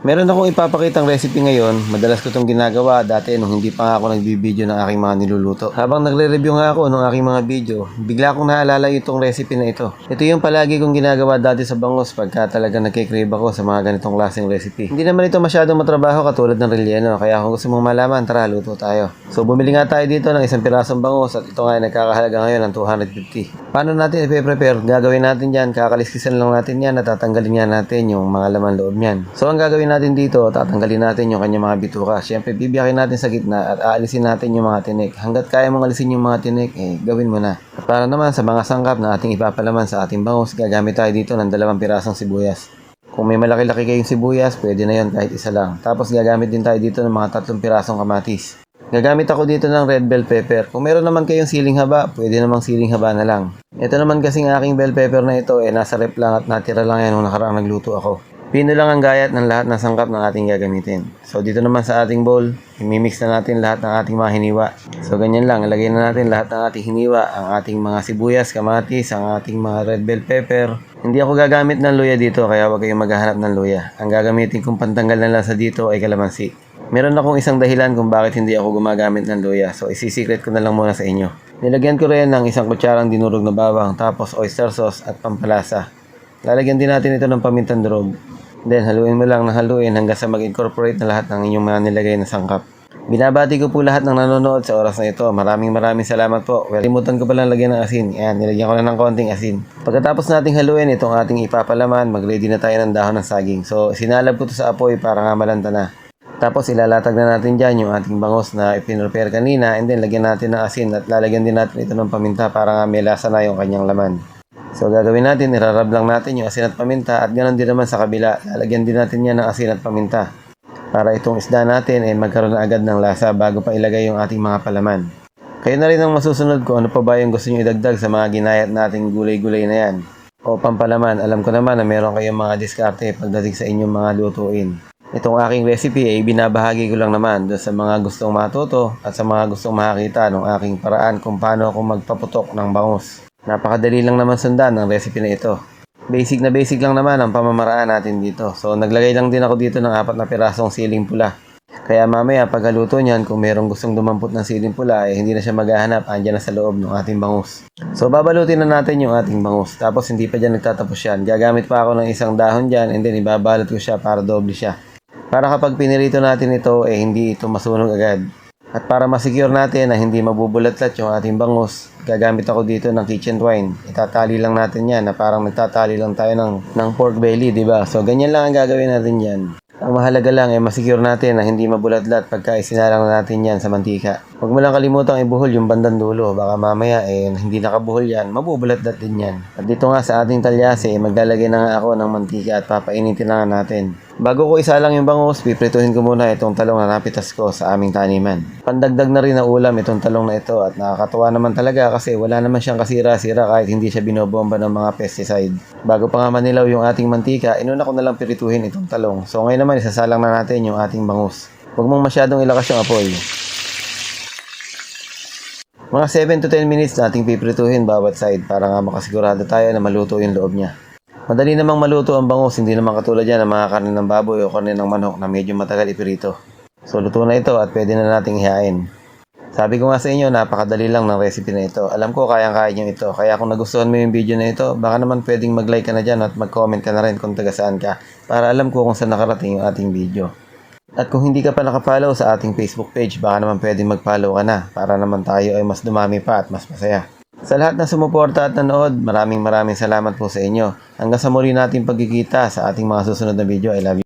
Meron akong ipapakitang recipe ngayon. Madalas ko itong ginagawa dati nung hindi pa nga ako nagbibideo ng aking mga niluluto. Habang nagre-review nga ako ng aking mga video, bigla akong naalala itong recipe na ito. Ito yung palagi kong ginagawa dati sa bangus pagka talaga nagkikrave ako sa mga ganitong klaseng recipe. Hindi naman ito masyadong matrabaho katulad ng relleno, kaya kung gusto mong malaman, tara luto tayo. So bumili nga tayo dito ng isang pirasong bangus at ito nga ay nagkakahalaga ngayon ng 250. Paano natin i-prepare? Gagawin natin dyan, kakaliskisan lang natin yan at tatanggalin nga natin yung mga laman loob niyan. So ang gagawin natin dito, tatanggalin natin yung kanyang mga bituka. Siyempre, bibiyakin natin sa gitna at aalisin natin yung mga tinik. Hanggat kaya mong alisin yung mga tinik, gawin mo na. At para naman sa mga sangkap na ating ipapalaman sa ating bangus, gagamit tayo dito ng 2 pirasong sibuyas. Kung may malaki-laki kayong sibuyas, pwede na yon kahit isa lang. Tapos gagamit din tayo dito ng mga 3 pirasong kamatis. Gagamit ako dito ng red bell pepper. Kung meron naman kayong siling haba, pwede namang siling haba na lang. Ito naman kasing aking bell pepper na ito, nasa rep lang at natira lang yan nung nakaraang nagluto ako. Pino lang ang gayat ng lahat ng sangkap ng ating gagamitin. So dito naman sa ating bowl, imimix na natin lahat ng ating mga hiniwa. So ganyan lang, ilagay na natin lahat ng ating hiniwa, ang ating mga sibuyas, kamatis, ang ating mga red bell pepper. Hindi ako gagamit ng luya dito, kaya huwag kayong maghahanap ng luya. Ang gagamitin kong pantanggal na lasa dito ay kalamansi. Meron akong isang dahilan kung bakit hindi ako gumagamit ng luya, so isisikret ko na lang muna sa inyo. Nilagyan ko rin ng 1 kutsarang dinurog na bawang, tapos oyster sauce at pampalasa. Lalagyan din natin ito ng pamintang durog. Then haluin mo lang na haluin hanggang sa mag-incorporate na lahat ng inyong mga nilagay na sangkap. Binabati ko po lahat ng nanonood sa oras na ito. Maraming salamat po. Limutan ko palang lagyan ng asin. Ayan, nilagyan ko na ng konting asin. Pagkatapos nating haluin itong ating ipapalaman, mag-ready na tayo ng dahon ng saging. So sinalab ko ito sa apoy para nga malanta na. Tapos ilalatag na natin dyan yung ating bangus na ipinrepare kanina, and then lagyan natin ng asin at lalagyan din natin ito ng paminta para nga may lasa na yung kanyang laman. So gagawin natin, irarab lang natin yung asin at paminta at ganoon din naman sa kabila. Lalagyan din natin yan ng asin at paminta para itong isda natin ay magkaroon na agad ng lasa bago pa ilagay yung ating mga palaman. Kayo na rin ang masusunod kung ano pa ba yung gusto nyo idagdag sa mga ginayat nating gulay-gulay na yan o pampalaman. Alam ko naman na meron kayong mga diskarte pagdating sa inyong mga lutuin. Itong aking recipe ay binabahagi ko lang naman doon sa mga gustong matuto at sa mga gustong makakita ng aking paraan kung paano ako magpaputok ng bangus. Napakadali lang naman sundan ang recipe na ito. Basic na basic lang naman ang pamamaraan natin dito. So naglagay lang din ako dito ng 4 na pirasong siling pula. Kaya mamaya paghaluto niyan, kung merong gustong dumampot ng siling pula, hindi na siya maghahanap, andyan na sa loob ng ating bangus. So babalutin na natin yung ating bangus. Tapos hindi pa dyan nagtatapos yan. Gagamit pa ako ng isang dahon dyan and then ibabalot ko siya para doble siya. Para kapag pinirito natin ito, hindi ito masunog agad. At para masecure natin na hindi mabubulat-lat yung ating bangus, gagamit ako dito ng kitchen twine. Itatali lang natin yan na parang nagtatali lang tayo ng pork belly, diba? So ganyan lang ang gagawin natin yan. Ang mahalaga lang ay masecure natin na hindi mabulat-lat pagka isinalang natin yan sa mantika. Huwag mo lang kalimutang ibuhol yung bandang dulo. Baka mamaya hindi nakabuhol yan, mabubulat-lat din yan. At dito nga sa ating talyase, maglalagay na nga ako ng mantika at papainitin na nga natin. Bago ko isalang yung bangus, piprituhin ko muna itong talong na napitas ko sa aming taniman. Pandagdag na rin na ulam itong talong na ito at nakakatuwa naman talaga kasi wala naman siyang kasira-sira kahit hindi siya binobomba ng mga pesticide. Bago pa nga manilaw yung ating mantika, inuna ko na lang pirituhin itong talong. So ngayon naman isasalang na natin yung ating bangus. Huwag mong masyadong ilakas yung apoy. Mga 7 to 10 minutes nating piprituhin bawat side para nga makasigurado tayo na maluto yung loob niya. Madali namang maluto ang bangus, hindi naman katulad yan ng mga karne ng baboy o karne ng manok na medyo matagal ipirito. So luto na ito at pwede na nating ihain. Sabi ko nga sa inyo, napakadali lang ng recipe na ito. Alam ko kayang-kaya nyo ito. Kaya kung nagustuhan mo yung video na ito, baka naman pwedeng mag-like ka na dyan at mag-comment ka na rin kung taga saan ka para alam ko kung saan nakarating yung ating video. At kung hindi ka pa nakapollow sa ating Facebook page, baka naman pwedeng mag-follow ka na para naman tayo ay mas dumami pa at mas masaya. Sa lahat ng sumuporta at nanood, maraming salamat po sa inyo. Hanggang sa muli nating pagkikita sa ating mga susunod na video. I love you.